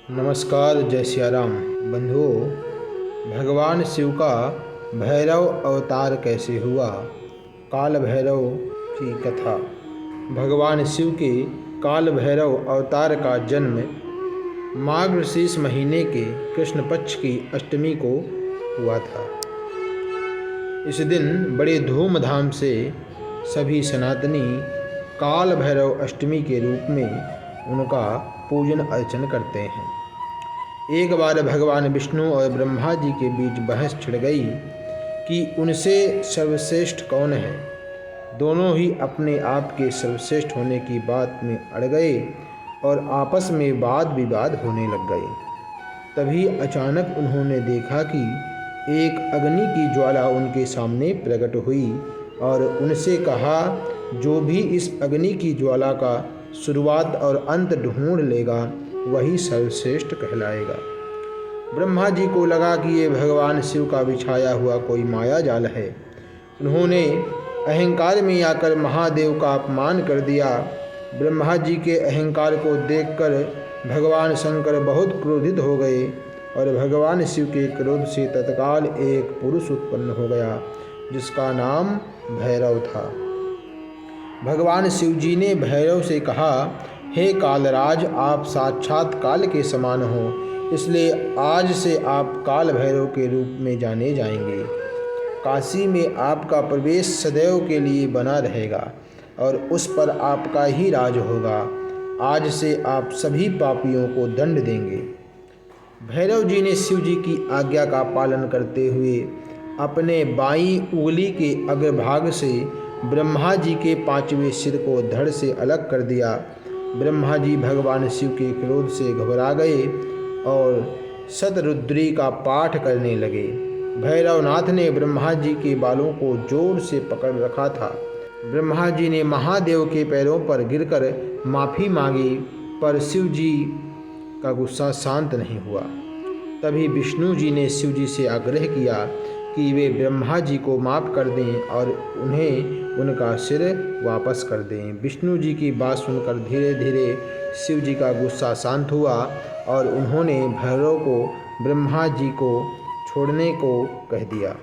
नमस्कार, जय सिया राम। बंधुओं, भगवान शिव का भैरव अवतार कैसे हुआ? काल भैरव की कथा। भगवान शिव के काल भैरव अवतार का जन्म मार्गशीर्ष महीने के कृष्ण पक्ष की अष्टमी को हुआ था। इस दिन बड़े धूमधाम से सभी सनातनी काल भैरव अष्टमी के रूप में उनका पूजन अर्चन करते हैं। एक बार भगवान विष्णु और ब्रह्मा जी के बीच बहस छिड़ गई कि उनसे सर्वश्रेष्ठ कौन है। दोनों ही अपने आप के सर्वश्रेष्ठ होने की बात में अड़ गए और आपस में वाद विवाद होने लग गए। तभी अचानक उन्होंने देखा कि एक अग्नि की ज्वाला उनके सामने प्रकट हुई और उनसे कहा, जो भी इस अग्नि की ज्वाला का शुरुआत और अंत ढूंढ लेगा वही सर्वश्रेष्ठ कहलाएगा। ब्रह्मा जी को लगा कि ये भगवान शिव का बिछाया हुआ कोई माया जाल है। उन्होंने अहंकार में आकर महादेव का अपमान कर दिया। ब्रह्मा जी के अहंकार को देखकर भगवान शंकर बहुत क्रोधित हो गए और भगवान शिव के क्रोध से तत्काल एक पुरुष उत्पन्न हो गया जिसका नाम भैरव था। भगवान शिव जी ने भैरव से कहा, हे कालराज, आप साक्षात काल के समान हो, इसलिए आज से आप काल भैरव के रूप में जाने जाएंगे। काशी में आपका प्रवेश सदैव के लिए बना रहेगा और उस पर आपका ही राज होगा। आज से आप सभी पापियों को दंड देंगे। भैरव जी ने शिव जी की आज्ञा का पालन करते हुए अपने बाईं उंगली के अग्रभाग से ब्रह्मा जी के 5वें सिर को धड़ से अलग कर दिया। ब्रह्मा जी भगवान शिव के क्रोध से घबरा गए और शतरुद्री का पाठ करने लगे। भैरवनाथ ने ब्रह्मा जी के बालों को जोर से पकड़ रखा था। ब्रह्मा जी ने महादेव के पैरों पर गिरकर माफ़ी मांगी, पर शिव जी का गुस्सा शांत नहीं हुआ। तभी विष्णु जी ने शिव जी से आग्रह किया कि वे ब्रह्मा जी को माफ़ कर दें और उन्हें उनका सिर वापस कर दें। विष्णु जी की बात सुनकर धीरे धीरे शिव जी का गुस्सा शांत हुआ और उन्होंने भैरव को ब्रह्मा जी को छोड़ने को कह दिया।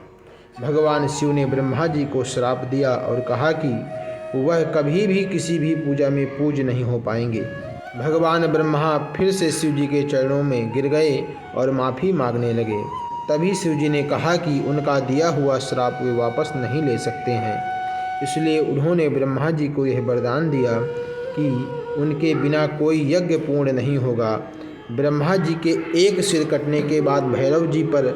भगवान शिव ने ब्रह्मा जी को श्राप दिया और कहा कि वह कभी भी किसी भी पूजा में पूज्य नहीं हो पाएंगे। भगवान ब्रह्मा फिर से शिव जी के चरणों में गिर गए और माफ़ी मांगने लगे। तभी शिव जी ने कहा कि उनका दिया हुआ श्राप वे वापस नहीं ले सकते हैं, इसलिए उन्होंने ब्रह्मा जी को यह वरदान दिया कि उनके बिना कोई यज्ञ पूर्ण नहीं होगा। ब्रह्मा जी के एक सिर कटने के बाद भैरव जी पर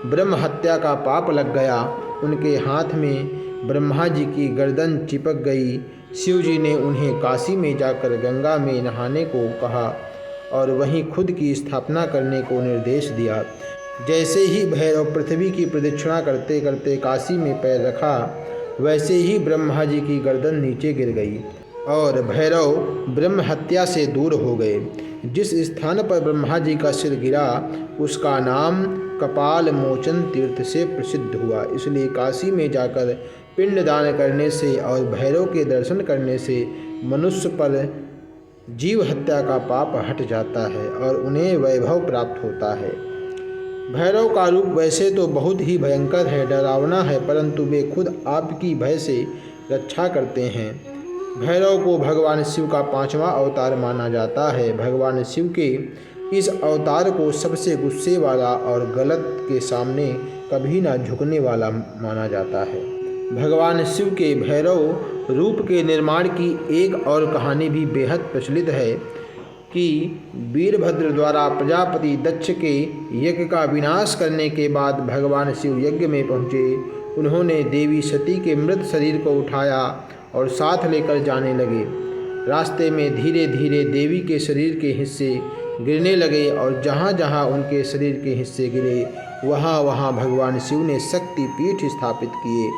ब्रह्म हत्या का पाप लग गया। उनके हाथ में ब्रह्मा जी की गर्दन चिपक गई। शिव जी ने उन्हें काशी में जाकर गंगा में नहाने को कहा और वहीं खुद की स्थापना करने को निर्देश दिया। जैसे ही भैरव पृथ्वी की प्रदक्षिणा करते करते काशी में पैर रखा, वैसे ही ब्रह्मा जी की गर्दन नीचे गिर गई और भैरव ब्रह्म हत्या से दूर हो गए। जिस स्थान पर ब्रह्मा जी का सिर गिरा उसका नाम कपाल मोचन तीर्थ से प्रसिद्ध हुआ। इसलिए काशी में जाकर पिंडदान करने से और भैरव के दर्शन करने से मनुष्य पर जीव हत्या का पाप हट जाता है और उन्हें वैभव प्राप्त होता है। भैरव का रूप वैसे तो बहुत ही भयंकर है, डरावना है, परंतु वे खुद आपकी भय से रक्षा करते हैं। भैरव को भगवान शिव का 5वां अवतार माना जाता है। भगवान शिव के इस अवतार को सबसे गुस्से वाला और गलत के सामने कभी ना झुकने वाला माना जाता है। भगवान शिव के भैरव रूप के निर्माण की एक और कहानी भी बेहद प्रचलित है कि वीरभद्र द्वारा प्रजापति दक्ष के यज्ञ का विनाश करने के बाद भगवान शिव यज्ञ में पहुँचे। उन्होंने देवी सती के मृत शरीर को उठाया और साथ लेकर जाने लगे। रास्ते में धीरे धीरे देवी के शरीर के हिस्से गिरने लगे और जहाँ जहाँ उनके शरीर के हिस्से गिरे वहाँ वहाँ भगवान शिव ने शक्तिपीठ स्थापित किए।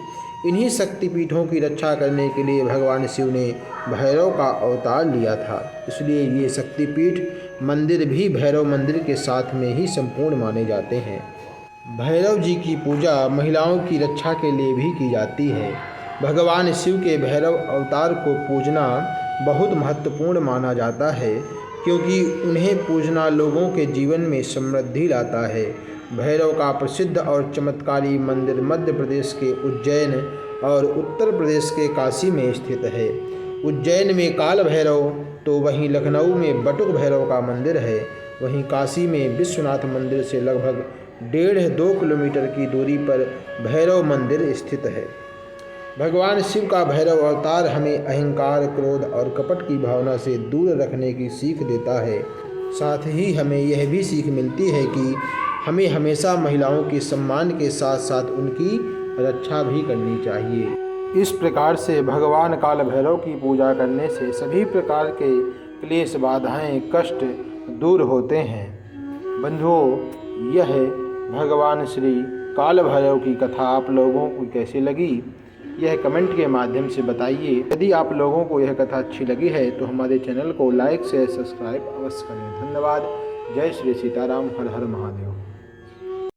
इन्हीं शक्तिपीठों की रक्षा करने के लिए भगवान शिव ने भैरव का अवतार लिया था। इसलिए ये शक्तिपीठ मंदिर भी भैरव मंदिर के साथ में ही संपूर्ण माने जाते हैं। भैरव जी की पूजा महिलाओं की रक्षा के लिए भी की जाती है। भगवान शिव के भैरव अवतार को पूजना बहुत महत्वपूर्ण माना जाता है। क्योंकि उन्हें पूजना लोगों के जीवन में समृद्धि लाता है। भैरव का प्रसिद्ध और चमत्कारी मंदिर मध्य प्रदेश के उज्जैन और उत्तर प्रदेश के काशी में स्थित है। उज्जैन में काल भैरव तो वहीं लखनऊ में बटुक भैरव का मंदिर है। वहीं काशी में विश्वनाथ मंदिर से लगभग 1.5-2 किलोमीटर की दूरी पर भैरव मंदिर स्थित है। भगवान शिव का भैरव अवतार हमें अहंकार, क्रोध और कपट की भावना से दूर रखने की सीख देता है। साथ ही हमें यह भी सीख मिलती है कि हमें हमेशा महिलाओं के सम्मान के साथ साथ उनकी रक्षा भी करनी चाहिए। इस प्रकार से भगवान काल भैरव की पूजा करने से सभी प्रकार के क्लेश, बाधाएं, कष्ट दूर होते हैं। बंधुओं, यह भगवान श्री काल भैरव की कथा आप लोगों को कैसी लगी, यह कमेंट के माध्यम से बताइए। यदि आप लोगों को यह कथा अच्छी लगी है तो हमारे चैनल को लाइक, शेयर, सब्सक्राइब अवश्य करें। धन्यवाद। जय श्री सीताराम। हर हर महादेव।